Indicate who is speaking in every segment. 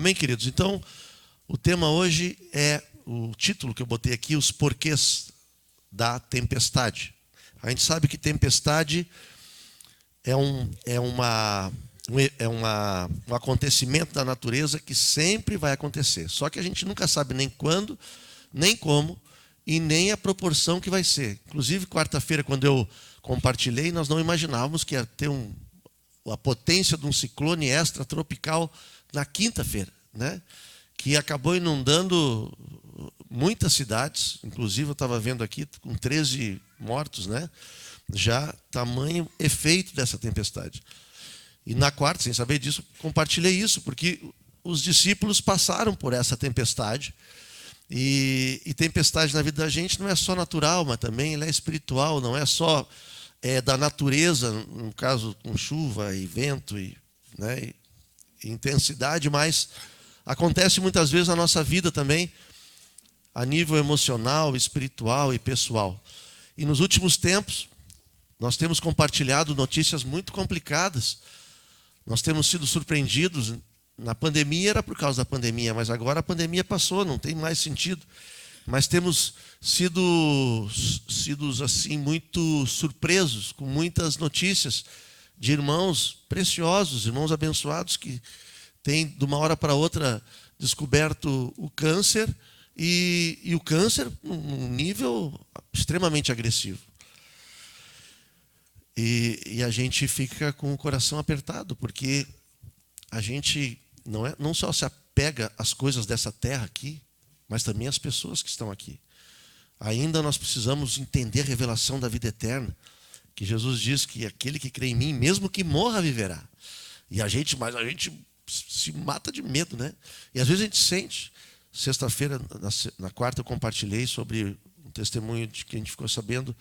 Speaker 1: Amém, queridos? Então, o tema hoje é o título que eu botei aqui, os porquês da tempestade. A gente sabe que tempestade é um acontecimento da natureza que sempre vai acontecer. Só que a gente nunca sabe nem quando, nem como e nem a proporção que vai ser. Inclusive, quarta-feira, quando eu compartilhei, nós não imaginávamos que ia ter a potência de um ciclone extratropical na quinta-feira, né? Que acabou inundando muitas cidades. Inclusive, eu estava vendo aqui com 13 mortos, né? Já tamanho efeito dessa tempestade. E na quarta, sem saber disso, compartilhei isso, porque os discípulos passaram por essa tempestade. E tempestade na vida da gente não é só natural, mas também ela é espiritual, não é só da natureza, no caso com chuva e vento né, e intensidade, mas acontece muitas vezes na nossa vida também, a nível emocional, espiritual e pessoal. E nos últimos tempos, nós temos compartilhado notícias muito complicadas. Nós temos sido surpreendidos. Na pandemia era por causa da pandemia, mas agora a pandemia passou, não tem mais sentido. Mas temos sido assim muito surpresos com muitas notícias de irmãos preciosos, irmãos abençoados que têm de uma hora para outra descoberto o câncer e o câncer num nível extremamente agressivo. E a gente fica com o coração apertado, porque a gente não só se apega às coisas dessa terra aqui, mas também às pessoas que estão aqui. Ainda nós precisamos entender a revelação da vida eterna, que Jesus diz que aquele que crê em mim, mesmo que morra, viverá. Mas a gente se mata de medo, né? E às vezes a gente sente. Sexta-feira, na quarta, eu compartilhei sobre um testemunho de que a gente ficou sabendo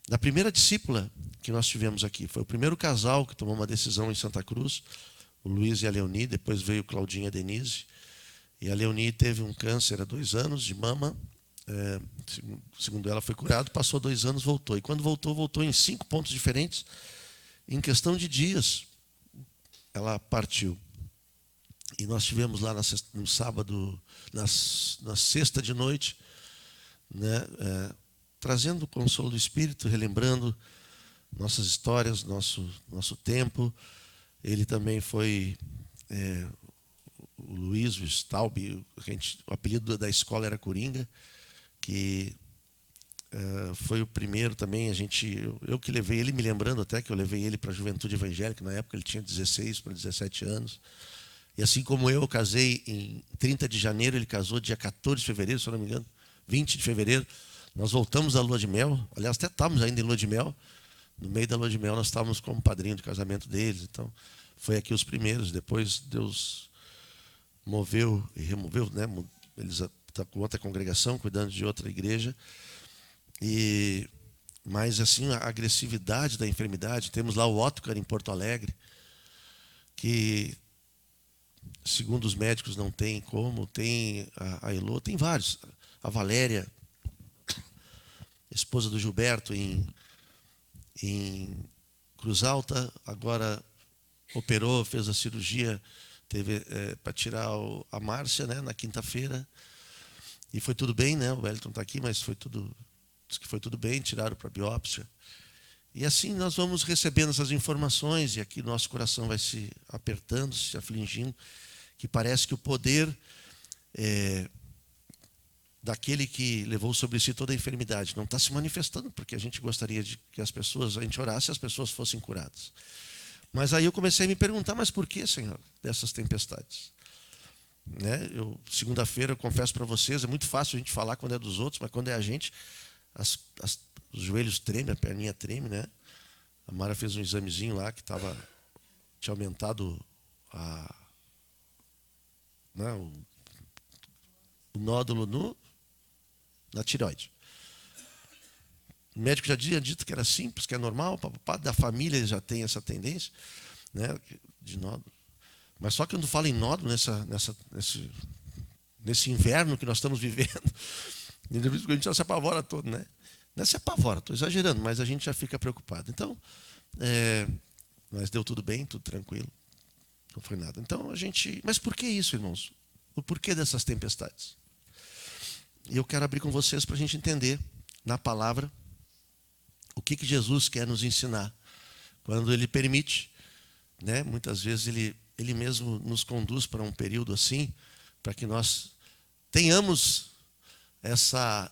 Speaker 1: da primeira discípula que nós tivemos aqui. Foi o primeiro casal que tomou uma decisão em Santa Cruz, o Luiz e a Leoni. Depois veio Claudinha e a Denise. E a Leoni teve um câncer há 2 anos de mama. Segundo ela, foi curado. Passou 2 anos, voltou. E quando voltou em 5 pontos diferentes. Em questão de dias, ela partiu. E nós tivemos lá no sábado, na sexta de noite, né, trazendo o consolo do Espírito, relembrando nossas histórias, nosso tempo. Ele também foi... o Luiz, o Staub, o apelido da escola era Coringa, que foi o primeiro também, eu que levei ele, me lembrando até que eu levei ele para a Juventude Evangélica, na época ele tinha 16 para 17 anos, e assim como eu casei em 30 de janeiro, ele casou dia 14 de fevereiro, se eu não me engano, 20 de fevereiro, nós voltamos à lua de mel, aliás, até estávamos ainda em lua de mel, no meio da lua de mel nós estávamos como padrinho de casamento deles, então foi aqui os primeiros, depois Deus moveu e removeu, né? Eles estão com outra congregação, cuidando de outra igreja. Mas assim, a agressividade da enfermidade, temos lá o Otcar em Porto Alegre, que segundo os médicos não tem como, tem a Elô, tem vários. A Valéria, esposa do Gilberto em Cruz Alta, agora operou, fez a cirurgia, teve para tirar a Márcia, né, na quinta-feira, e foi tudo bem, né? O Wellington está aqui, mas diz que foi tudo bem, tiraram para biópsia. E assim nós vamos recebendo essas informações e aqui nosso coração vai se apertando, se afligindo, que parece que o poder daquele que levou sobre si toda a enfermidade não está se manifestando, porque a gente gostaria de que a gente orasse e as pessoas fossem curadas. Mas aí eu comecei a me perguntar, mas por que, Senhor, dessas tempestades? Né? Segunda-feira, eu confesso para vocês, é muito fácil a gente falar quando é dos outros, mas quando é a gente, os joelhos tremem, a perninha treme, né? A Mara fez um examezinho lá que tinha aumentado o nódulo na tireoide. O médico já tinha dito que era simples, que é normal, o papai da família já tem essa tendência, né, de nódulo. Mas só que quando fala em nódulo, nesse inverno que nós estamos vivendo, a gente já se apavora todo, né? Não se apavora, estou exagerando, mas a gente já fica preocupado. Então, mas deu tudo bem, tudo tranquilo. Não foi nada. Então mas por que isso, irmãos? O porquê dessas tempestades? E eu quero abrir com vocês para a gente entender na palavra o que Jesus quer nos ensinar. Quando Ele permite, né? Muitas vezes Ele mesmo nos conduz para um período assim, para que nós tenhamos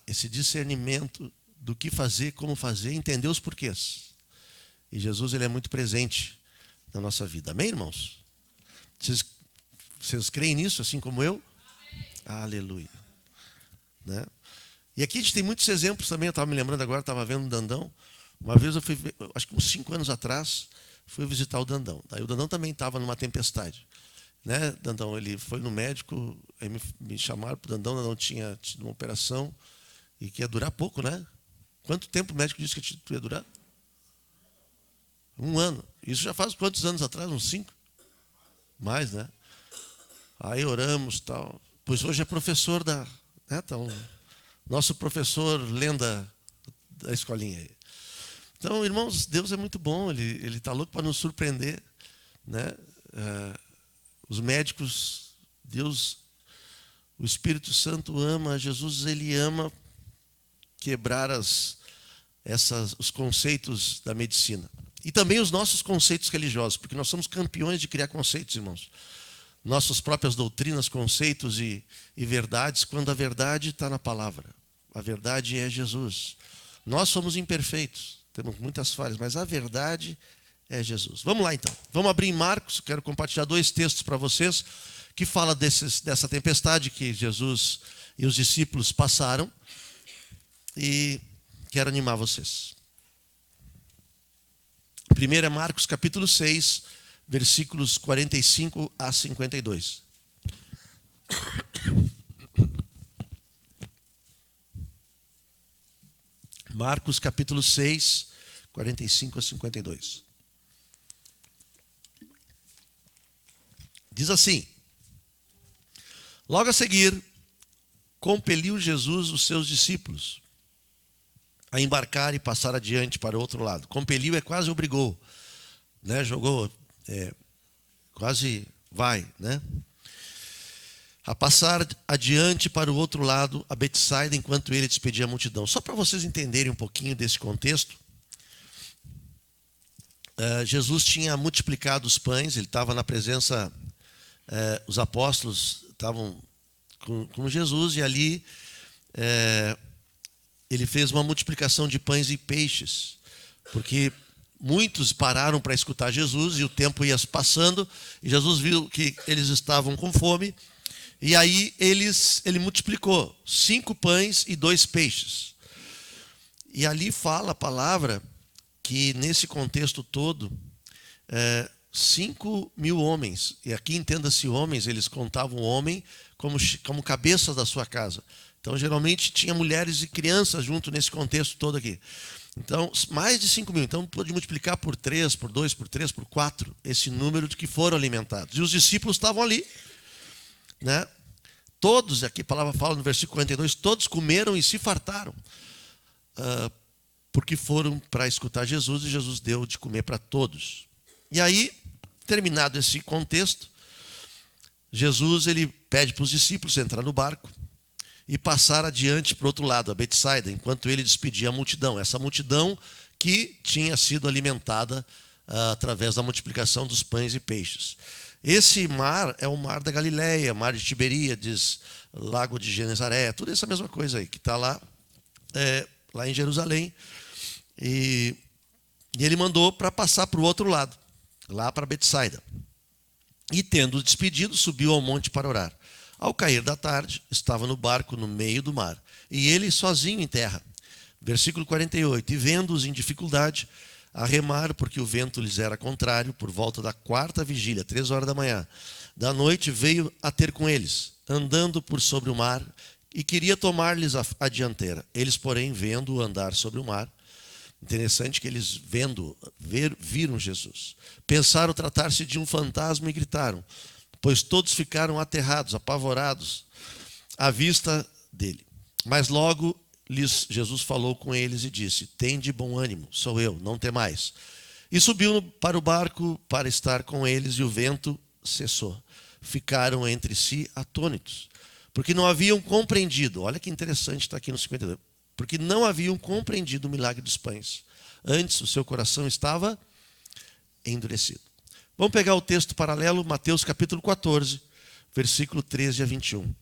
Speaker 1: esse discernimento do que fazer, como fazer, entender os porquês. E Jesus, Ele é muito presente na nossa vida. Amém, irmãos? Vocês creem nisso, assim como eu? Amém. Aleluia. Né? E aqui a gente tem muitos exemplos também. Eu estava me lembrando agora, estava vendo o Dandão. Uma vez eu fui, acho que uns 5 anos atrás, fui visitar o Dandão. Daí o Dandão também estava numa tempestade. Né, Dandão, ele foi no médico, aí me chamaram para o Dandão tinha tido uma operação e que ia durar pouco, né? Quanto tempo o médico disse que ia durar? 1 ano. Isso já faz quantos anos atrás? Uns 5? Mais, né? Aí oramos e tal. Pois hoje é professor então, nosso professor lenda da escolinha aí. Então, irmãos, Deus é muito bom, Ele está louco para nos surpreender, né? Os médicos, Deus, o Espírito Santo ama, Jesus, Ele ama quebrar os conceitos da medicina. E também os nossos conceitos religiosos, porque nós somos campeões de criar conceitos, irmãos. Nossas próprias doutrinas, conceitos e verdades, quando a verdade está na palavra. A verdade é Jesus. Nós somos imperfeitos, temos muitas falhas, mas a verdade é Jesus. Vamos lá então. Vamos abrir em Marcos. Quero compartilhar 2 textos para vocês que falam dessa tempestade que Jesus e os discípulos passaram. E quero animar vocês. Primeiro é Marcos capítulo 6, versículos 45 a 52. Marcos capítulo 6, 45 a 52. Diz assim: logo a seguir, compeliu Jesus os seus discípulos a embarcar e passar adiante para o outro lado. Compeliu é quase obrigou, né? Jogou, quase vai, né? A passar adiante para o outro lado, a Betsaida, enquanto ele despedia a multidão. Só para vocês entenderem um pouquinho desse contexto, Jesus tinha multiplicado os pães, ele estava na presença, os apóstolos estavam com Jesus, e ali ele fez uma multiplicação de pães e peixes, porque muitos pararam para escutar Jesus, e o tempo ia passando, e Jesus viu que eles estavam com fome, e aí ele multiplicou 5 pães e 2 peixes. E ali fala a palavra que nesse contexto todo, 5.000 homens, e aqui entenda-se homens, eles contavam o homem como cabeça da sua casa. Então, geralmente, tinha mulheres e crianças junto nesse contexto todo aqui. Então, mais de 5.000. Então, pode multiplicar por 3, por 2, por 3, por 4, esse número de que foram alimentados. E os discípulos estavam ali, né? Todos, aqui a palavra fala no versículo 42, todos comeram e se fartaram, porque foram para escutar Jesus, e Jesus deu de comer para todos. E aí, terminado esse contexto, Jesus ele pede para os discípulos entrar no barco e passar adiante para o outro lado, a Betsaida, enquanto ele despedia a multidão. Essa multidão que tinha sido alimentada através da multiplicação dos pães e peixes. Esse mar é o mar da Galileia, mar de Tiberíades, lago de Genezaré, tudo essa mesma coisa aí, que está lá em Jerusalém. E ele mandou para passar para o outro lado, lá para Betsaida. E tendo despedido, subiu ao monte para orar. Ao cair da tarde, estava no barco no meio do mar, e ele sozinho em terra. Versículo 48. E vendo-os em dificuldade, a remar, porque o vento lhes era contrário, por volta da 4ª vigília, 3 horas da manhã, da noite, veio a ter com eles, andando por sobre o mar, e queria tomar-lhes a dianteira. Eles, porém, vendo-o andar sobre o mar, interessante que eles viram Jesus. Pensaram tratar-se de um fantasma e gritaram, pois todos ficaram aterrados, apavorados à vista dele. Mas logo Jesus falou com eles e disse: tende bom ânimo, sou eu, não temais. E subiu para o barco para estar com eles, e o vento cessou. Ficaram entre si atônitos, porque não haviam compreendido. Olha que interessante, está aqui no 52. Porque não haviam compreendido o milagre dos pães. Antes, o seu coração estava endurecido. Vamos pegar o texto paralelo, Mateus capítulo 14, versículo 13 a 21.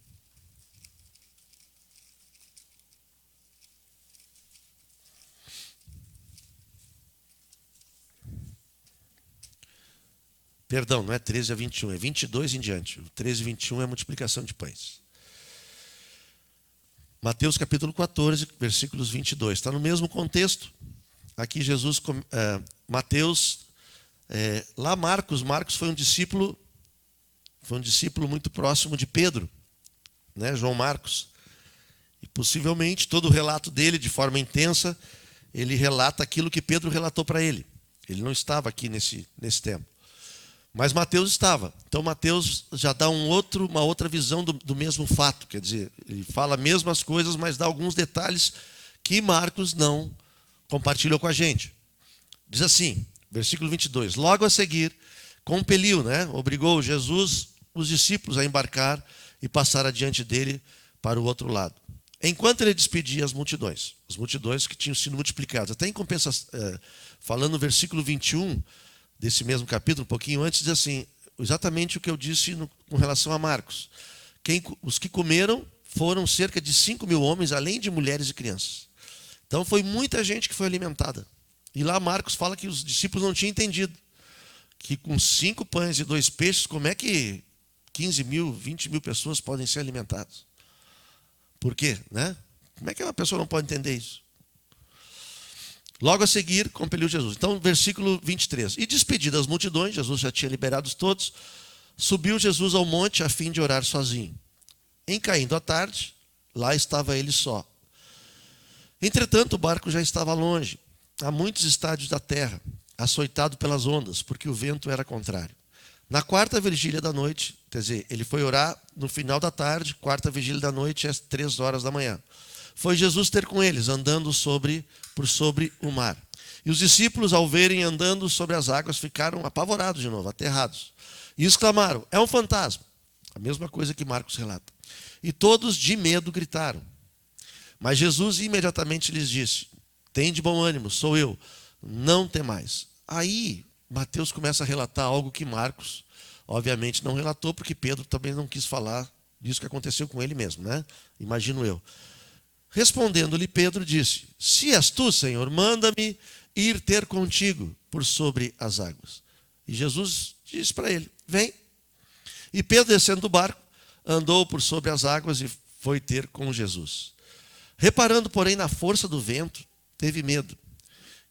Speaker 1: Perdão, não é 13 a 21, é 22 em diante. O 13 e 21 é a multiplicação de pães. Mateus capítulo 14, versículos 22. Está no mesmo contexto. Aqui Jesus, Mateus, lá Marcos foi um discípulo muito próximo de Pedro, né? João Marcos. E possivelmente todo o relato dele, de forma intensa, ele relata aquilo que Pedro relatou para ele. Ele não estava aqui nesse tempo. Mas Mateus estava. Então Mateus já dá uma outra visão do mesmo fato. Quer dizer, ele fala as mesmas coisas, mas dá alguns detalhes que Marcos não compartilhou com a gente. Diz assim, versículo 22. Logo a seguir, compeliu, obrigou Jesus, os discípulos, a embarcar e passar adiante dele para o outro lado. Enquanto ele despedia as multidões que tinham sido multiplicadas. Até em compensação, falando no versículo 21, desse mesmo capítulo, um pouquinho antes, diz assim, exatamente o que eu disse com relação a Marcos. Os que comeram foram cerca de 5.000 homens, além de mulheres e crianças. Então foi muita gente que foi alimentada. E lá Marcos fala que os discípulos não tinham entendido que com 5 pães e 2 peixes, como é que 15.000, 20.000 pessoas podem ser alimentadas? Por quê? Como é que uma pessoa não pode entender isso? Logo a seguir, compeliu Jesus. Então, versículo 23. E despedidas as multidões, Jesus já tinha liberado todos, subiu Jesus ao monte a fim de orar sozinho. Em caindo a tarde, lá estava ele só. Entretanto, o barco já estava longe, a muitos estádios da terra, açoitado pelas ondas, porque o vento era contrário. Na quarta vigília da noite, quer dizer, ele foi orar no final da tarde, quarta vigília da noite, às 3 horas da manhã. Foi Jesus ter com eles, andando por sobre o mar. E os discípulos, ao verem andando sobre as águas, ficaram apavorados de novo, aterrados. E exclamaram, é um fantasma. A mesma coisa que Marcos relata. E todos de medo gritaram. Mas Jesus imediatamente lhes disse, tende bom ânimo, sou eu, não temais. Aí Mateus começa a relatar algo que Marcos, obviamente, não relatou, porque Pedro também não quis falar disso que aconteceu com ele mesmo, Imagino eu. Respondendo-lhe Pedro, disse, se és tu, Senhor, manda-me ir ter contigo por sobre as águas. E Jesus disse para ele, vem. E Pedro, descendo do barco, andou por sobre as águas e foi ter com Jesus. Reparando, porém, na força do vento, teve medo.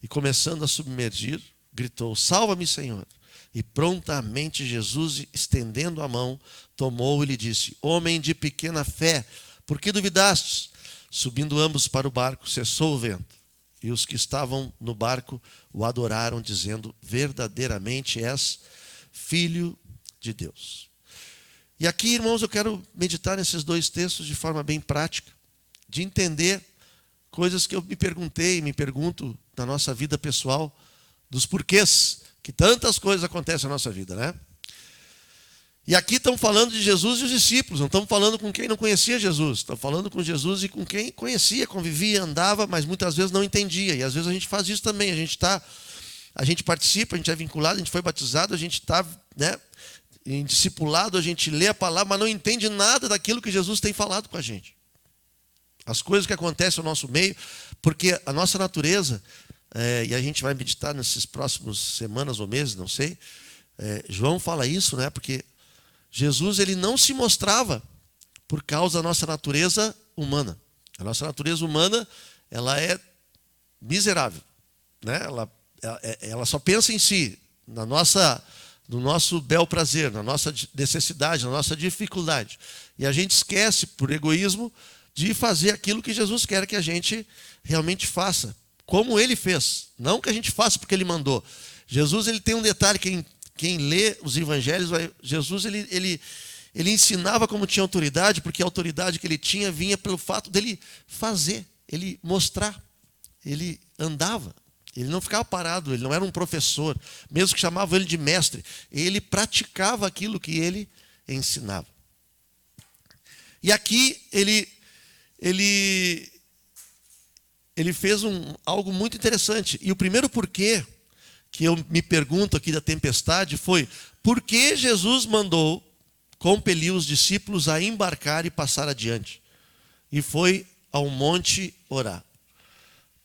Speaker 1: E começando a submergir, gritou, salva-me, Senhor. E prontamente Jesus, estendendo a mão, tomou e lhe disse, homem de pequena fé, por que duvidastes? Subindo ambos para o barco, cessou o vento. E os que estavam no barco o adoraram, dizendo, verdadeiramente és Filho de Deus. E aqui, irmãos, eu quero meditar nesses 2 textos de forma bem prática, de entender coisas que eu me perguntei e me pergunto na nossa vida pessoal, dos porquês que tantas coisas acontecem na nossa vida, E aqui estamos falando de Jesus e os discípulos, não estamos falando com quem não conhecia Jesus, estamos falando com Jesus e com quem conhecia, convivia, andava, mas muitas vezes não entendia. E às vezes a gente faz isso também, a gente participa, a gente é vinculado, a gente foi batizado, a gente está em discipulado, a gente lê a palavra, mas não entende nada daquilo que Jesus tem falado com a gente. As coisas que acontecem no nosso meio, porque a nossa natureza, e a gente vai meditar nessas próximas semanas ou meses, não sei, João fala isso, porque Jesus ele não se mostrava por causa da nossa natureza humana. A nossa natureza humana ela é miserável, ela só pensa em si, no nosso bel prazer, na nossa necessidade, na nossa dificuldade. E a gente esquece, por egoísmo, de fazer aquilo que Jesus quer que a gente realmente faça, como ele fez, não que a gente faça porque ele mandou. Jesus ele tem um detalhe, quem lê os evangelhos, Jesus ele ensinava como tinha autoridade, porque a autoridade que ele tinha vinha pelo fato dele fazer, ele mostrar, ele andava. Ele não ficava parado, ele não era um professor, mesmo que chamavam ele de mestre. Ele praticava aquilo que ele ensinava. E aqui ele fez algo muito interessante. E o primeiro porquê que eu me pergunto aqui da tempestade foi: por que Jesus mandou compelir os discípulos a embarcar e passar adiante? E foi ao monte orar.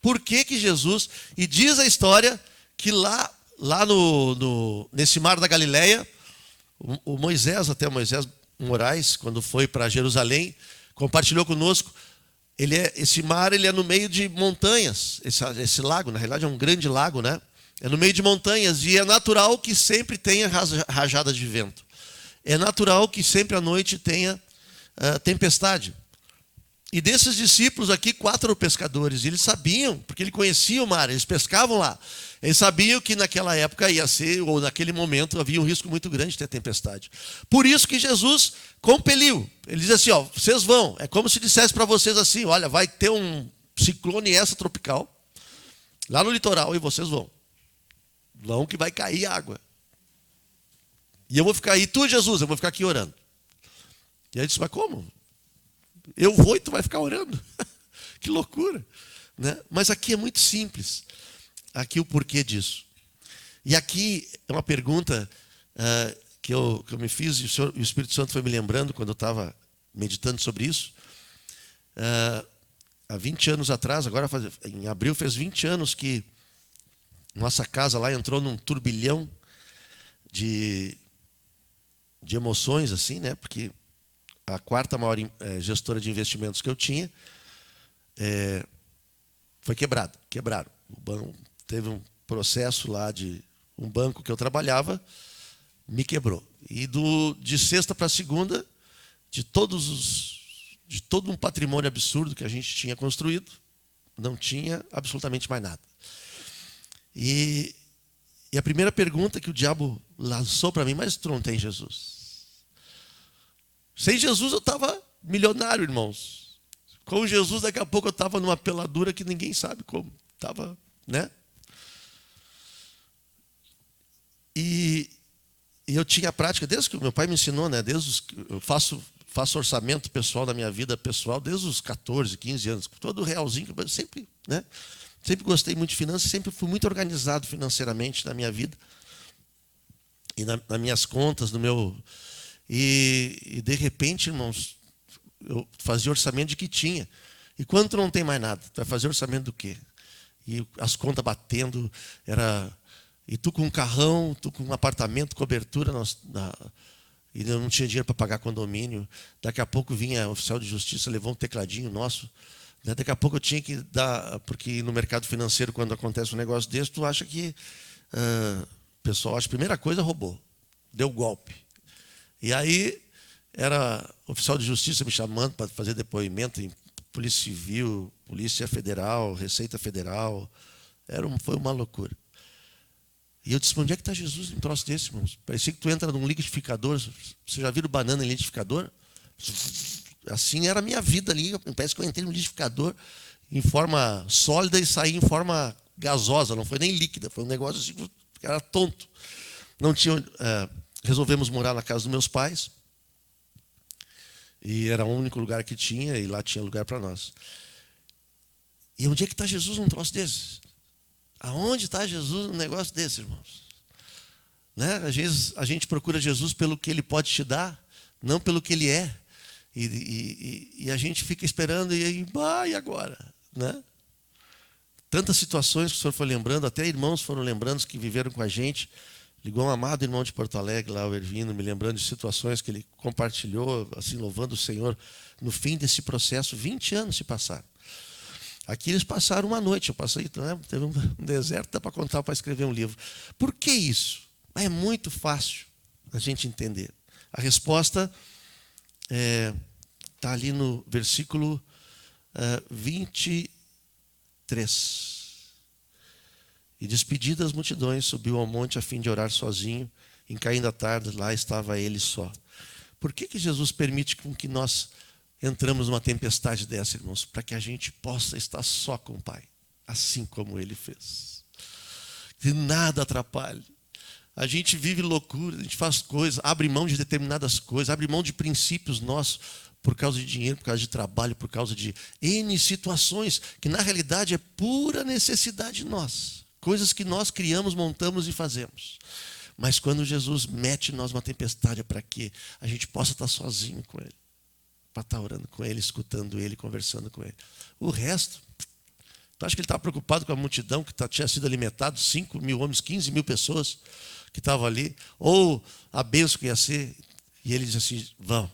Speaker 1: Por que que Jesus... E diz a história que lá nesse mar da Galileia, o Moisés Moraes, quando foi para Jerusalém, compartilhou conosco. Esse mar ele é no meio de montanhas. Esse lago, na realidade, é um grande lago, né? É no meio de montanhas e é natural que sempre tenha rajadas de vento. É natural que sempre à noite tenha tempestade. E desses discípulos aqui, 4 eram pescadores. E eles sabiam, porque ele conhecia o mar, eles pescavam lá. Eles sabiam que naquela época ia ser, ou naquele momento, havia um risco muito grande de ter tempestade. Por isso que Jesus compeliu. Ele diz assim, vocês vão. É como se dissesse para vocês assim, olha, vai ter um ciclone extratropical lá no litoral e vocês vão. Vão que vai cair água. E eu vou ficar aí, tu, Jesus, eu vou ficar aqui orando. E aí ele disse, mas como? Eu vou e tu vai ficar orando. Que loucura, né? Mas aqui é muito simples. Aqui o porquê disso. E aqui é uma pergunta que eu me fiz, e o Espírito Santo foi me lembrando quando eu estava meditando sobre isso. Há 20 anos atrás, agora em abril fez 20 anos que nossa casa lá entrou num turbilhão de emoções, assim, né? Porque a 4ª maior gestora de investimentos que eu tinha foi quebraram. O banco teve um processo lá de um banco que eu trabalhava, me quebrou. E de sexta para segunda, de todo um patrimônio absurdo que a gente tinha construído, não tinha absolutamente mais nada. E a primeira pergunta que o diabo lançou para mim, mas tu não tem Jesus? Sem Jesus eu estava milionário, irmãos. Com Jesus, daqui a pouco eu estava numa peladura que ninguém sabe como. Estava, né? E eu tinha a prática, desde que o meu pai me ensinou, né? Eu faço orçamento pessoal da minha vida pessoal desde os 14, 15 anos. Todo realzinho, eu sempre, né? Sempre gostei muito de finanças, sempre fui muito organizado financeiramente na minha vida. E nas minhas contas, no meu... E de repente, irmãos, eu fazia orçamento de que tinha. E quando tu não tem mais nada, tu vai fazer orçamento do quê? E as contas batendo, e tu com um carrão, tu com um apartamento, cobertura, e eu não tinha dinheiro para pagar condomínio. Daqui a pouco vinha oficial de justiça, levou um tecladinho nosso. Daqui a pouco eu tinha que dar, porque no mercado financeiro, quando acontece um negócio desse, tu acha que o pessoal acha, a primeira coisa, roubou, deu golpe. E aí era oficial de justiça me chamando para fazer depoimento em Polícia Civil, Polícia Federal, Receita Federal. Foi uma loucura. E eu disse, onde é que está Jesus num troço desse, irmãos? Parecia que tu entra num liquidificador. Vocês já viram banana em liquidificador? Assim era a minha vida ali. Parece que eu entrei no liquidificador em forma sólida e saí em forma gasosa. Não foi nem líquida, foi um negócio assim que era tonto. Não tinha... Resolvemos morar na casa dos meus pais. E era o único lugar que tinha, e lá tinha lugar para nós. E onde é que está Jesus num troço desse? Aonde está Jesus num negócio desse, irmãos? Né? Às vezes a gente procura Jesus pelo que Ele pode te dar, não pelo que Ele é. E a gente fica esperando, e agora? Né? Tantas situações que o senhor foi lembrando, até irmãos foram lembrando que viveram com a gente. Ligou um amado irmão de Porto Alegre, lá o Ervino, me lembrando de situações que ele compartilhou, assim, louvando o Senhor. No fim desse processo, 20 anos se passaram. Aqui eles passaram uma noite, eu passei, né, teve um deserto, dá para contar, para escrever um livro. Por que isso? É muito fácil a gente entender. A resposta está ali no versículo 23. E despedidas as multidões, subiu ao monte a fim de orar sozinho. Em caindo a tarde, lá estava ele só. Por que Jesus permite com que nós entramos numa tempestade dessa, irmãos? Para que a gente possa estar só com o Pai, assim como Ele fez. E nada atrapalha. A gente vive loucura, a gente faz coisas, abre mão de determinadas coisas, abre mão de princípios nossos por causa de dinheiro, por causa de trabalho, por causa de N situações, que na realidade é pura necessidade nossa. Coisas que nós criamos, montamos e fazemos. Mas quando Jesus mete em nós uma tempestade, é para que a gente possa estar sozinho com Ele. Para estar orando com Ele, escutando Ele, conversando com Ele. O resto, tu acha que Ele estava preocupado com a multidão que tinha sido alimentado, 5 mil homens, 15 mil pessoas que estavam ali, ou a bênção que ia ser, e Ele diz assim, vão,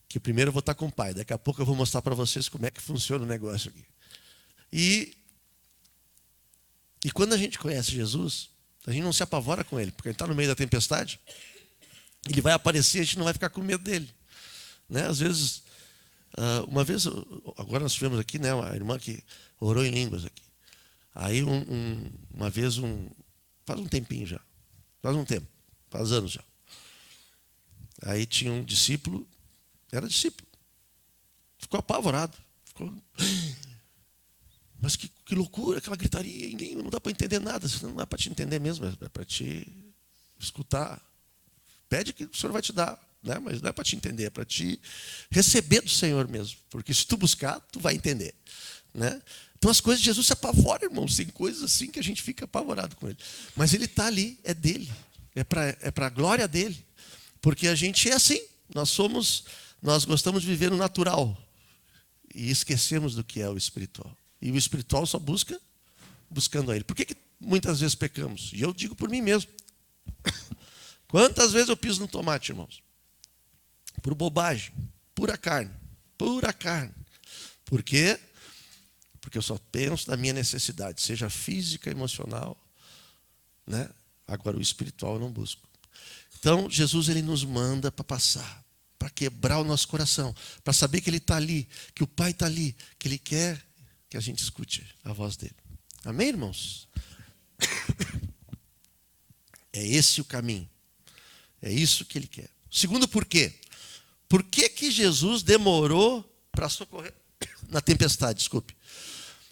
Speaker 1: que primeiro eu vou estar com o Pai, daqui a pouco eu vou mostrar para vocês como é que funciona o negócio aqui. E quando a gente conhece Jesus, a gente não se apavora com Ele, porque Ele está no meio da tempestade, Ele vai aparecer, a gente não vai ficar com medo dEle. Né? Às vezes, uma vez, agora nós tivemos aqui, né, uma irmã que orou em línguas aqui. Aí uma vez, faz um tempinho já, faz anos já. Aí tinha um discípulo, era discípulo, ficou apavorado, mas que loucura, aquela gritaria, não dá para entender nada, não dá para te entender mesmo, é para te escutar. Pede que o Senhor vai te dar, né? Mas não é para te entender, é para te receber do Senhor mesmo, porque se tu buscar, tu vai entender. Né? Então as coisas de Jesus se apavoram, irmãos, tem coisas assim que a gente fica apavorado com Ele. Mas Ele está ali, é dele, é para a glória dele, porque a gente é assim, nós gostamos de viver no natural e esquecemos do que é o espiritual. E o espiritual só buscando a Ele. Por que muitas vezes pecamos? E eu digo por mim mesmo. Quantas vezes eu piso no tomate, irmãos? Por bobagem, pura carne. Por quê? Porque eu só penso na minha necessidade, seja física, emocional, né? Agora o espiritual eu não busco. Então Jesus ele nos manda para passar, para quebrar o nosso coração, para saber que Ele está ali, que o Pai está ali, que Ele quer que a gente escute a voz dele. Amém, irmãos? É esse o caminho. É isso que Ele quer. Segundo porquê. Por que Jesus demorou para socorrer na tempestade? Desculpe.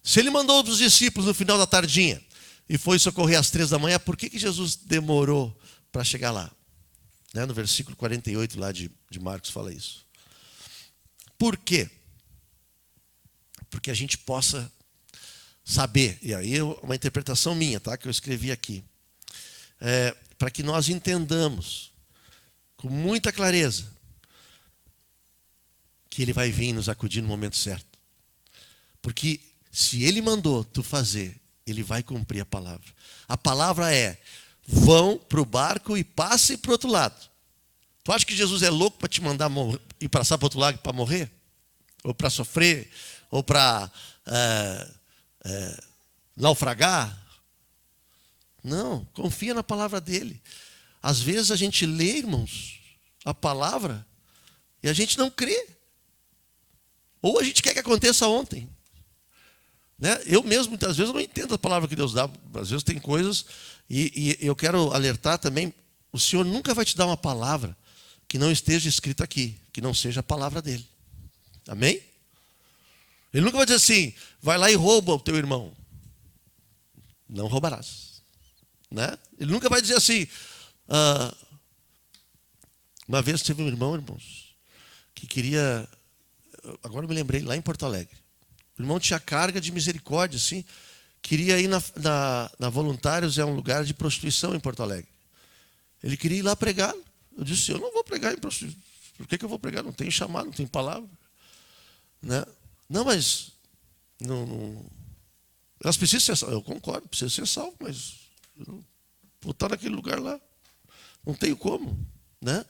Speaker 1: Se Ele mandou os discípulos no final da tardinha e foi socorrer às 3 da manhã, por que Jesus demorou para chegar lá? Né? No versículo 48 lá de Marcos fala isso. Por quê? Porque a gente possa saber, e aí é uma interpretação minha, tá? Que eu escrevi aqui. Para que nós entendamos com muita clareza que Ele vai vir nos acudir no momento certo. Porque se Ele mandou tu fazer, Ele vai cumprir a palavra. A palavra é, vão para o barco e passem para o outro lado. Tu acha que Jesus é louco para te mandar ir passar para o outro lado para morrer? Ou para sofrer? Ou para naufragar? Não, confia na palavra dele. Às vezes a gente lê, irmãos, a palavra e a gente não crê. Ou a gente quer que aconteça ontem. Né? Eu mesmo, muitas vezes, não entendo a palavra que Deus dá. Às vezes tem coisas, e eu quero alertar também, o Senhor nunca vai te dar uma palavra que não esteja escrita aqui, que não seja a palavra dele. Amém? Ele nunca vai dizer assim, vai lá e rouba o teu irmão. Não roubarás. Né? Ele nunca vai dizer assim, uma vez teve um irmão, irmãos, que queria, agora eu me lembrei, lá em Porto Alegre. O irmão tinha carga de misericórdia, assim, queria ir na Voluntários, é um lugar de prostituição em Porto Alegre. Ele queria ir lá pregar. Eu disse, eu não vou pregar em prostituição. Por que eu vou pregar? Não tem chamado, não tem palavra. Né? Não, mas não, elas precisam ser salvas. Eu concordo, precisam ser salvas, mas eu não vou estar naquele lugar lá. Não tenho como. Né?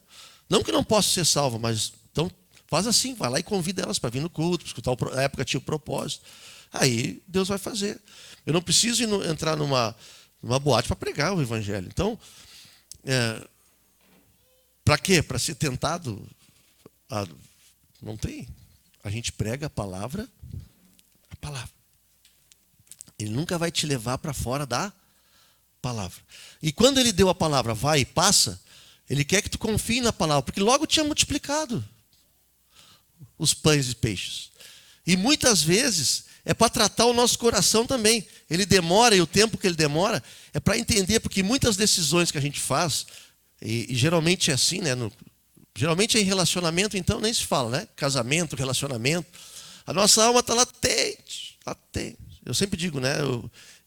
Speaker 1: Não que não possa ser salva, mas então faz assim, vai lá e convida elas para vir no culto, escutar na época tinha o propósito. Aí Deus vai fazer. Eu não preciso entrar numa boate para pregar o evangelho. Então, para quê? Para ser tentado? Não tem. A gente prega a palavra. Ele nunca vai te levar para fora da palavra. E quando Ele deu a palavra, vai e passa, Ele quer que tu confie na palavra, porque logo tinha multiplicado os pães e peixes. E muitas vezes é para tratar o nosso coração também. ele demora, e o tempo que ele demora é para entender, porque muitas decisões que a gente faz, e geralmente é assim, né? Geralmente é em relacionamento, então nem se fala, né? Casamento, relacionamento. A nossa alma está latente, latente. Eu sempre digo, né?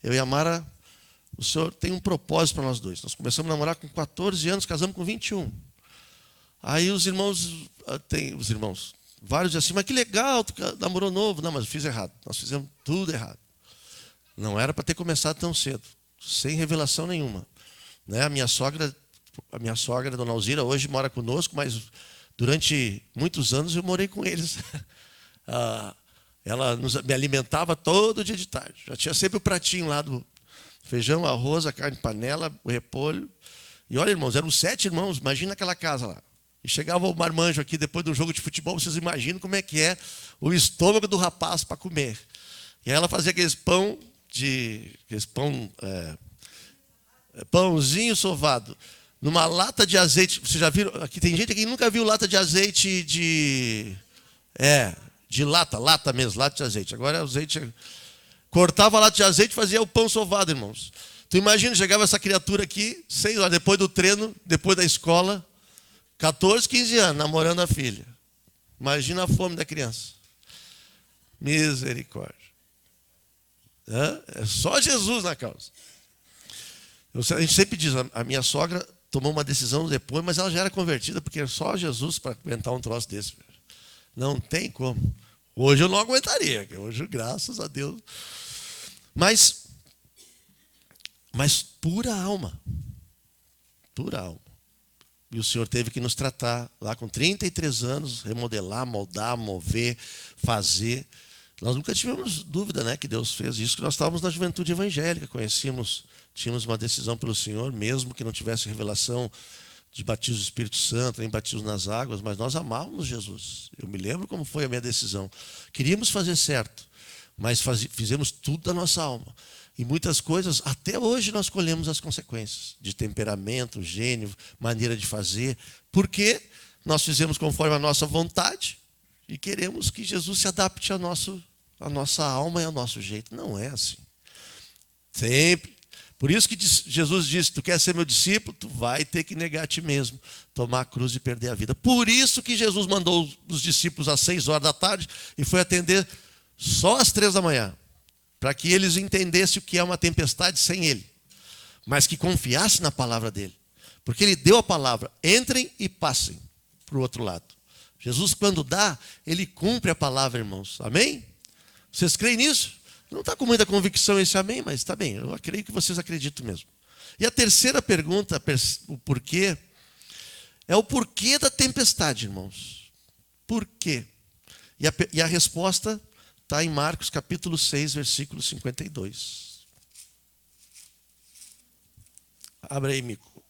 Speaker 1: Eu e a Mara, o Senhor tem um propósito para nós dois. Nós começamos a namorar com 14 anos, casamos com 21. Aí os irmãos, vários dizem assim, mas que legal, tu namorou novo. Não, mas eu fiz errado. Nós fizemos tudo errado. Não era para ter começado tão cedo, sem revelação nenhuma. Né? A minha sogra, Dona Alzira, hoje mora conosco, mas durante muitos anos eu morei com eles. Ela me alimentava todo dia de tarde. Já tinha sempre o pratinho lá do feijão, arroz, a carne de panela, o repolho. E olha, irmãos, eram 7 irmãos, imagina aquela casa lá. E chegava o marmanjo aqui depois do jogo de futebol, vocês imaginam como é que é o estômago do rapaz para comer. E aí ela fazia pãozinho sovado, numa lata de azeite. Vocês já viram? Aqui tem gente que nunca viu lata de azeite de lata mesmo, lata de azeite. Agora é azeite. Cortava a lata de azeite e fazia o pão sovado, irmãos. Tu imagina, chegava essa criatura aqui, 6 horas, depois do treino, depois da escola, 14, 15 anos, namorando a filha. Imagina a fome da criança. Misericórdia. É só Jesus na causa. A gente sempre diz, a minha sogra tomou uma decisão depois, mas ela já era convertida, porque é só Jesus para aguentar um troço desse. Não tem como. Hoje eu não aguentaria. Hoje, graças a Deus. Mas pura alma. Pura alma. E o Senhor teve que nos tratar lá com 33 anos, remodelar, moldar, mover, fazer. Nós nunca tivemos dúvida, né, que Deus fez isso, que nós estávamos na juventude evangélica, tínhamos uma decisão pelo Senhor, mesmo que não tivesse revelação de batismo do Espírito Santo, nem batismo nas águas, mas nós amávamos Jesus. Eu me lembro como foi a minha decisão. Queríamos fazer certo, mas fizemos tudo da nossa alma. E muitas coisas, até hoje nós colhemos as consequências de temperamento, gênio, maneira de fazer, porque nós fizemos conforme a nossa vontade e queremos que Jesus se adapte à nossa alma e ao nosso jeito. Não é assim. Sempre. Por isso que Jesus disse, tu quer ser meu discípulo, tu vai ter que negar a ti mesmo, tomar a cruz e perder a vida. Por isso que Jesus mandou os discípulos às 6 horas da tarde e foi atender só às 3 da manhã, para que eles entendessem o que é uma tempestade sem ele, mas que confiassem na palavra dele. Porque ele deu a palavra, entrem e passem para o outro lado. Jesus, quando dá, ele cumpre a palavra, irmãos. Amém? Vocês creem nisso? Não está com muita convicção esse amém, mas está bem, eu creio que vocês acreditam mesmo. E a terceira pergunta, o porquê, é o porquê da tempestade, irmãos. Por quê? E a resposta está em Marcos capítulo 6, versículo 52. Abre aí, Mico.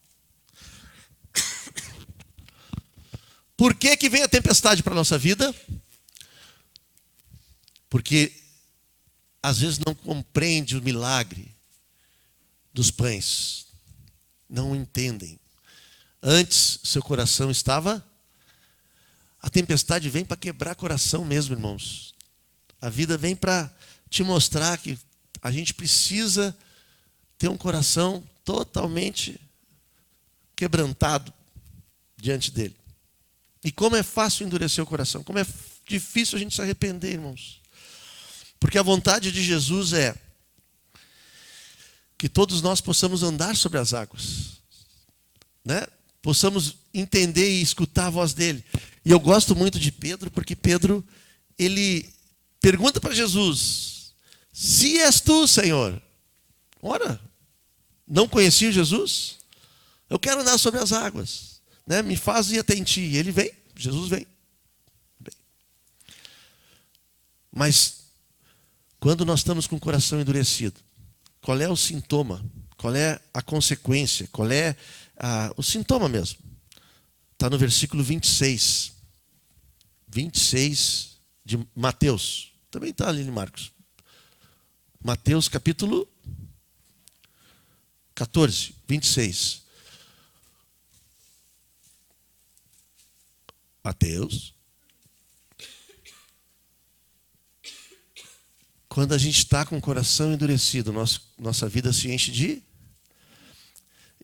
Speaker 1: Por que vem a tempestade para a nossa vida? Porque às vezes não compreende o milagre dos pães. Não entendem. Antes, seu coração estava... A tempestade vem para quebrar coração mesmo, irmãos. A vida vem para te mostrar que a gente precisa ter um coração totalmente quebrantado diante dele. E como é fácil endurecer o coração, como é difícil a gente se arrepender, irmãos. Porque a vontade de Jesus é que todos nós possamos andar sobre as águas, né? Possamos entender e escutar a voz dele. E eu gosto muito de Pedro, porque Pedro, ele pergunta para Jesus, se és tu, Senhor. Ora, não conhecia Jesus? Eu quero andar sobre as águas, né? Me faz ir até em ti. E ele vem, Jesus vem. Mas quando nós estamos com o coração endurecido, qual é o sintoma? Qual é a consequência? Qual é o sintoma mesmo? Está no versículo 26. 26 de Mateus. Também está ali em Marcos. Mateus capítulo 14, 26. Mateus Quando a gente está com o coração endurecido, nossa vida se enche de...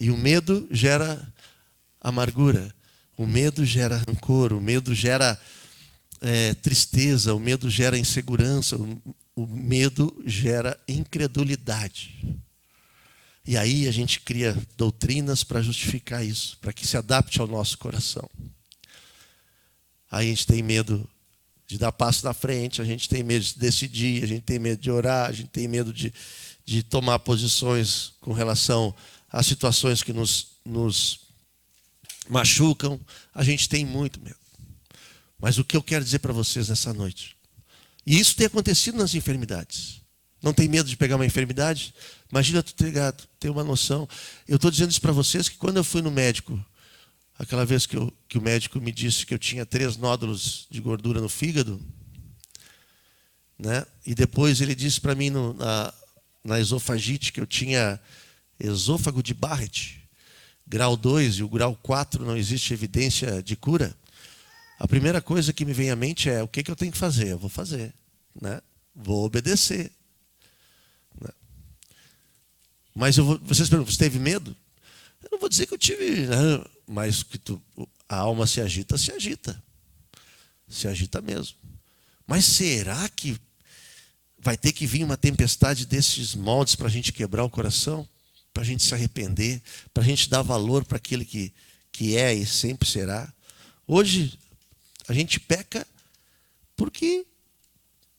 Speaker 1: E o medo gera amargura, o medo gera rancor, o medo gera tristeza, o medo gera insegurança, o medo gera incredulidade. E aí a gente cria doutrinas para justificar isso, para que se adapte ao nosso coração. Aí a gente tem medo de dar passo na frente, a gente tem medo de decidir, a gente tem medo de orar, a gente tem medo de tomar posições com relação a situações que nos machucam. A gente tem muito medo. Mas o que eu quero dizer para vocês nessa noite, e isso tem acontecido nas enfermidades. Não tem medo de pegar uma enfermidade? Imagina tu ter uma noção. Eu estou dizendo isso para vocês que quando eu fui no médico, aquela vez que o médico me disse que eu tinha 3 nódulos de gordura no fígado, né? E depois ele disse para mim na esofagite que eu tinha esôfago de Barrett, grau 2, e o grau 4 não existe evidência de cura. A primeira coisa que me vem à mente é: o que eu tenho que fazer? Eu vou fazer, né? Vou obedecer. Né? Mas vocês perguntam, você teve medo? Eu não vou dizer que eu tive, né? Mas que a alma se agita, se agita. Se agita mesmo. Mas será que vai ter que vir uma tempestade desses moldes para a gente quebrar o coração? Para a gente se arrepender? Para a gente dar valor para aquele que é e sempre será? Hoje a gente peca porque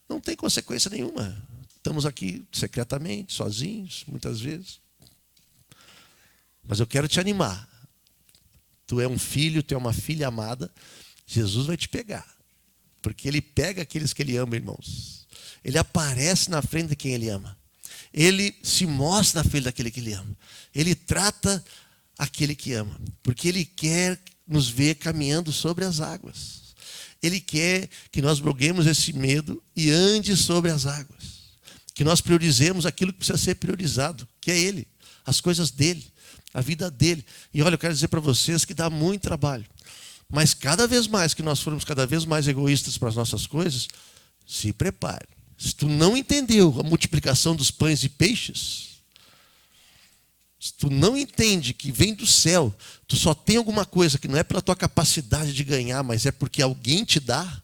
Speaker 1: não tem consequência nenhuma. Estamos aqui secretamente, sozinhos, muitas vezes. Mas eu quero te animar. Tu é um filho, tu é uma filha amada. Jesus vai te pegar. Porque Ele pega aqueles que Ele ama, irmãos. Ele aparece na frente de quem Ele ama. Ele se mostra na frente daquele que Ele ama. Ele trata aquele que ama. Porque Ele quer nos ver caminhando sobre as águas. Ele quer que nós broguemos esse medo e ande sobre as águas. Que nós priorizemos aquilo que precisa ser priorizado, que é Ele, as coisas dEle, a vida dEle. E olha, eu quero dizer para vocês que dá muito trabalho. Mas cada vez mais que nós formos cada vez mais egoístas para as nossas coisas, se prepare. Se tu não entendeu a multiplicação dos pães e peixes, se tu não entende que vem do céu, tu só tem alguma coisa que não é pela tua capacidade de ganhar, mas é porque alguém te dá.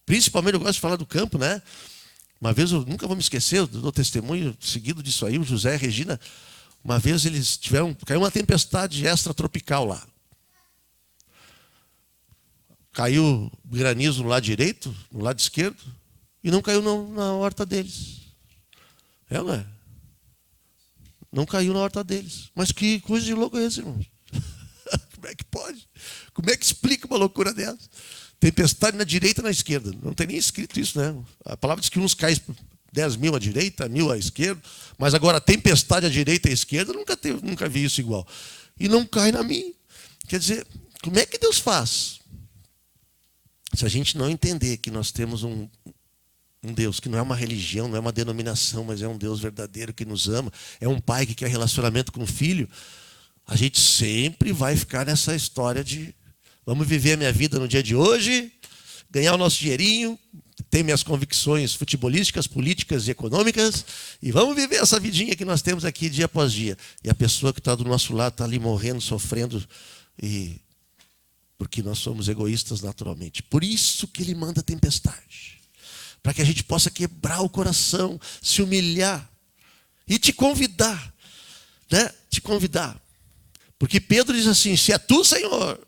Speaker 1: Principalmente eu gosto de falar do campo, né? Uma vez, eu nunca vou me esquecer, eu dou testemunho seguido disso aí, o José e a Regina, uma vez eles caiu uma tempestade extratropical lá. Caiu granizo no lado direito, no lado esquerdo, e não caiu na horta deles. Não é? Não caiu na horta deles. Mas que coisa de louco é esse, irmão? Como é que pode? Como é que explica uma loucura dessa? Tempestade na direita e na esquerda. Não tem nem escrito isso, né? A palavra diz que uns caem 10 mil à direita, 1.000 à esquerda. Mas agora, tempestade à direita e à esquerda, nunca vi isso igual. E não cai na minha. Quer dizer, como é que Deus faz? Se a gente não entender que nós temos um Deus que não é uma religião, não é uma denominação, mas é um Deus verdadeiro que nos ama, é um pai que quer relacionamento com o filho, a gente sempre vai ficar nessa história de vamos viver a minha vida no dia de hoje, ganhar o nosso dinheirinho, ter minhas convicções futebolísticas, políticas e econômicas, e vamos viver essa vidinha que nós temos aqui dia após dia. E a pessoa que está do nosso lado está ali morrendo, sofrendo, porque nós somos egoístas naturalmente. Por isso que Ele manda tempestade. Para que a gente possa quebrar o coração, se humilhar e te convidar, né? Te convidar. Porque Pedro diz assim: se é tu, Senhor,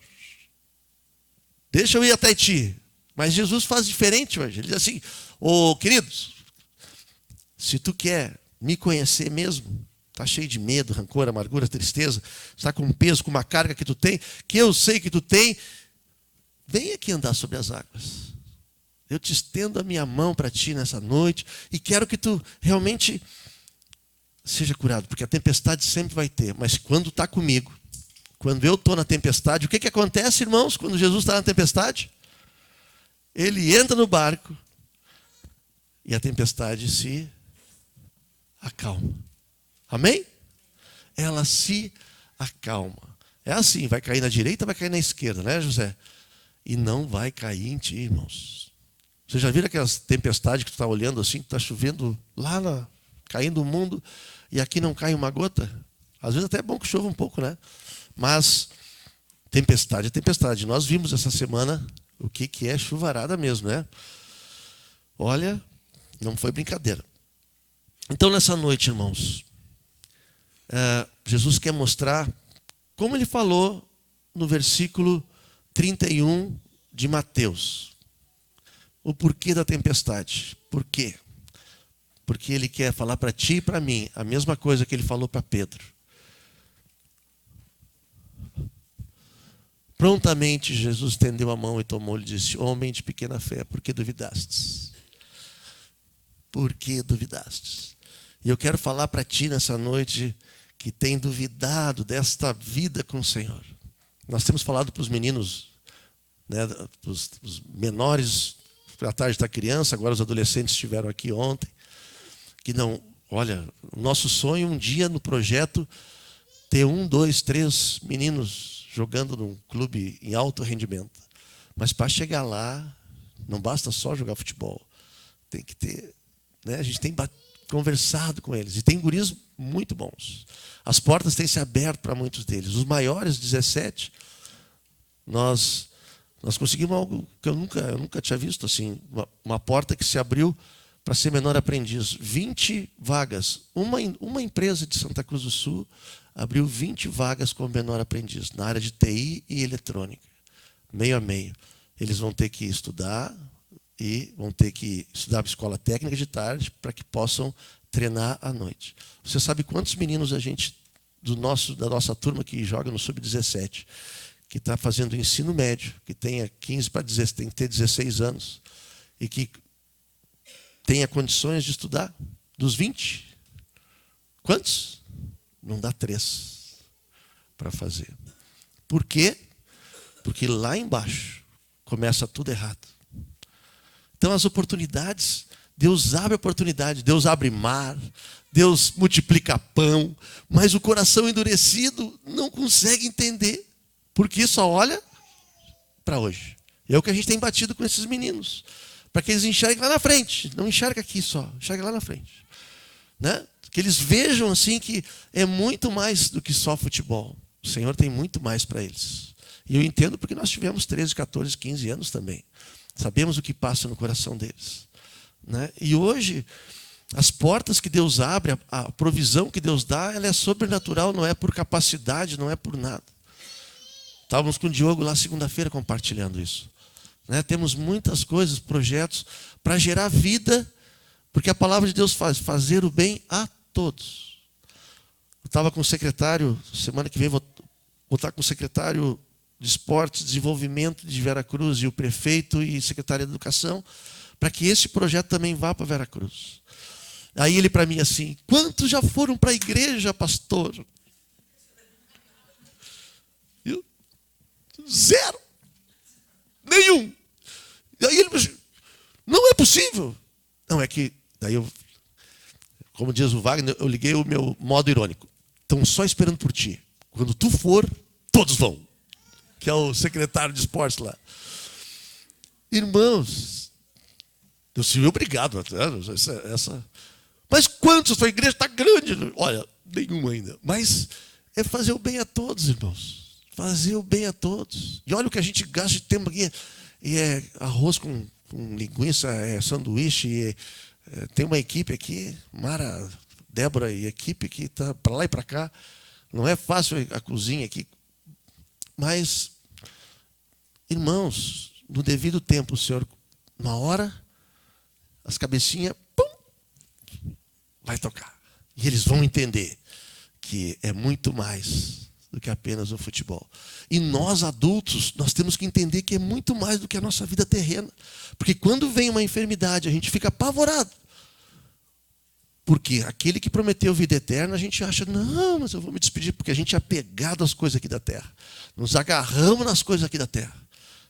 Speaker 1: deixa eu ir até ti. Mas Jesus faz diferente hoje. Ele diz assim: queridos, se tu quer me conhecer mesmo, está cheio de medo, rancor, amargura, tristeza, está com um peso, com uma carga que tu tem, que eu sei que tu tem, vem aqui andar sobre as águas. Eu te estendo a minha mão para ti nessa noite e quero que tu realmente seja curado, porque a tempestade sempre vai ter, mas quando está comigo, quando eu estou na tempestade, o que acontece, irmãos, quando Jesus está na tempestade? Ele entra no barco e a tempestade se acalma. Amém? Ela se acalma. É assim, vai cair na direita, vai cair na esquerda, né, José? E não vai cair em ti, irmãos. Você já viram aquelas tempestades que tu está olhando assim, que está chovendo lá, caindo o mundo, e aqui não cai uma gota? Às vezes até é bom que chova um pouco, né? Mas tempestade é tempestade. Nós vimos essa semana o que é chuvarada mesmo, né? Olha, não foi brincadeira. Então, nessa noite, irmãos, Jesus quer mostrar, como ele falou no versículo 31 de Mateus, o porquê da tempestade. Por quê? Porque ele quer falar para ti e para mim a mesma coisa que ele falou para Pedro. Prontamente Jesus estendeu a mão e tomou-lhe e disse: homem de pequena fé, por que duvidastes? Por que duvidastes? E eu quero falar para ti nessa noite que tem duvidado desta vida com o Senhor. Nós temos falado para os meninos, né, os menores, a tarde da criança, agora os adolescentes estiveram aqui ontem, que não, olha, o nosso sonho um dia no projeto ter 1, 2, 3 meninos jogando num clube em alto rendimento. Mas para chegar lá, não basta só jogar futebol. Tem que ter, né, a gente tem conversado com eles. E tem guris muito bons. As portas têm se aberto para muitos deles. Os maiores, 17, nós conseguimos algo que eu nunca tinha visto, assim, uma porta que se abriu para ser menor aprendiz. 20 vagas. Uma empresa de Santa Cruz do Sul abriu 20 vagas como menor aprendiz, na área de TI e eletrônica. Meio a meio. Eles vão ter que estudar e vão ter que estudar escola técnica de tarde para que possam treinar à noite. Você sabe quantos meninos a gente, da nossa turma que joga no Sub-17, que está fazendo ensino médio, que tenha 15 para 16, tem que ter 16 anos, e que tenha condições de estudar? Dos 20? Quantos? Não dá 3 para fazer. Por quê? Porque lá embaixo começa tudo errado. Então as oportunidades, Deus abre oportunidade, Deus abre mar, Deus multiplica pão, mas o coração endurecido não consegue entender, porque só olha para hoje. É o que a gente tem batido com esses meninos, para que eles enxerguem lá na frente, não enxerga aqui só, enxerga lá na frente, né? Que eles vejam assim que é muito mais do que só futebol. O Senhor tem muito mais para eles. E eu entendo porque nós tivemos 13, 14, 15 anos também. Sabemos o que passa no coração deles, né? E hoje, as portas que Deus abre, a provisão que Deus dá, ela é sobrenatural, não é por capacidade, não é por nada. Estávamos com o Diogo lá segunda-feira compartilhando isso, né? Temos muitas coisas, projetos para gerar vida, porque a palavra de Deus faz fazer o bem a todos. Eu estava com o secretário, semana que vem vou estar com o secretário de Esportes e Desenvolvimento de Veracruz e o prefeito e secretário de Educação, para que esse projeto também vá para Veracruz. Aí ele para mim assim: quantos já foram para a igreja, pastor? Eu, 0. Nenhum. E aí ele me disse: não é possível. Não, é que, daí eu, como diz o Wagner, eu liguei o meu modo irônico. Estão só esperando por ti. Quando tu for, todos vão. Que é o secretário de esportes lá. Irmãos, eu sou obrigado. Mas quantos? A sua igreja está grande. Olha, nenhum ainda. Mas é fazer o bem a todos, irmãos. Fazer o bem a todos. E olha o que a gente gasta de tempo aqui. E é arroz com linguiça, é sanduíche. Tem uma equipe aqui, Mara, Débora e equipe que está para lá e para cá. Não é fácil a cozinha aqui. Mas, irmãos, no devido tempo, o Senhor, uma hora, as cabecinhas, pum, vai tocar. E eles vão entender que é muito mais do que apenas o futebol. E nós, adultos, nós temos que entender que é muito mais do que a nossa vida terrena. Porque quando vem uma enfermidade, a gente fica apavorado. Porque aquele que prometeu vida eterna, a gente acha: não, mas eu vou me despedir, porque a gente é apegado às coisas aqui da terra. Nos agarramos nas coisas aqui da terra.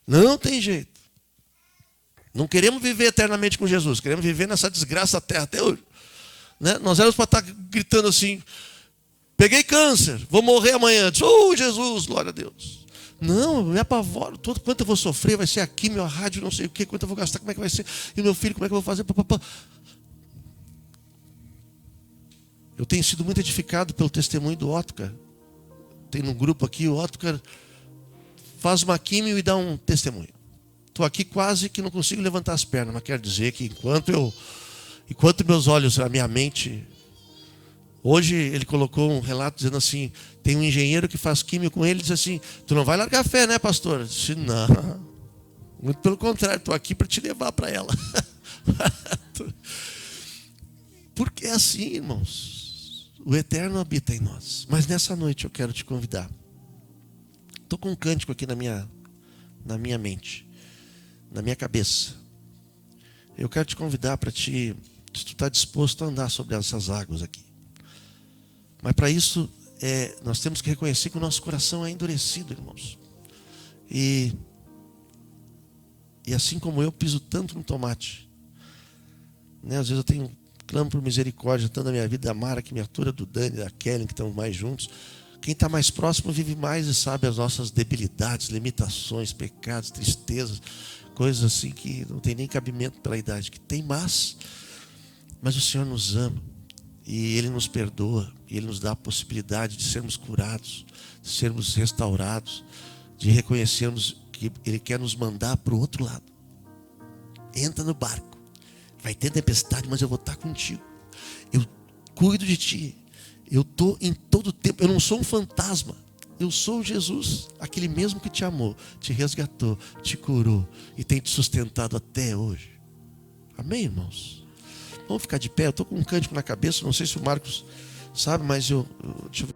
Speaker 1: Não tem jeito. Não queremos viver eternamente com Jesus, queremos viver nessa desgraça da terra até hoje, né? Nós éramos para estar gritando assim: peguei câncer, vou morrer amanhã. Jesus, glória a Deus. Não, eu me apavoro. Todo quanto eu vou sofrer, vai ser aqui, meu rádio, não sei o quê, quanto eu vou gastar, como é que vai ser? E o meu filho, como é que eu vou fazer? Eu tenho sido muito edificado pelo testemunho do Otcar. Tem no grupo aqui, o Otcar faz uma químio e dá um testemunho. Estou aqui quase que não consigo levantar as pernas, mas quero dizer que enquanto meus olhos, a minha mente... Hoje ele colocou um relato dizendo assim, tem um engenheiro que faz químio com ele e diz assim, tu não vai largar a fé, né, pastor? Eu disse, não, muito pelo contrário, estou aqui para te levar para ela. Porque é assim, irmãos, o eterno habita em nós. Mas nessa noite eu quero te convidar. Estou com um cântico aqui na minha mente, na minha cabeça. Eu quero te convidar para se tu está disposto a andar sobre essas águas aqui. Mas para isso, nós temos que reconhecer que o nosso coração é endurecido, irmãos. E assim como eu piso tanto no tomate, né? Às vezes eu clamo por misericórdia, tanto da minha vida, da Mara, que me atura, do Dani, da Kelly, que estamos mais juntos. Quem está mais próximo vive mais e sabe as nossas debilidades, limitações, pecados, tristezas, coisas assim que não tem nem cabimento pela idade que tem, mas o Senhor nos ama. E Ele nos perdoa, e Ele nos dá a possibilidade de sermos curados, de sermos restaurados, de reconhecermos que Ele quer nos mandar para o outro lado. Entra no barco, vai ter tempestade, mas eu vou estar contigo. Eu cuido de ti, eu estou em todo tempo, eu não sou um fantasma, eu sou Jesus, aquele mesmo que te amou, te resgatou, te curou e tem te sustentado até hoje. Amém, irmãos? Vamos ficar de pé, eu estou com um cântico na cabeça, não sei se o Marcos sabe, mas deixa eu ver.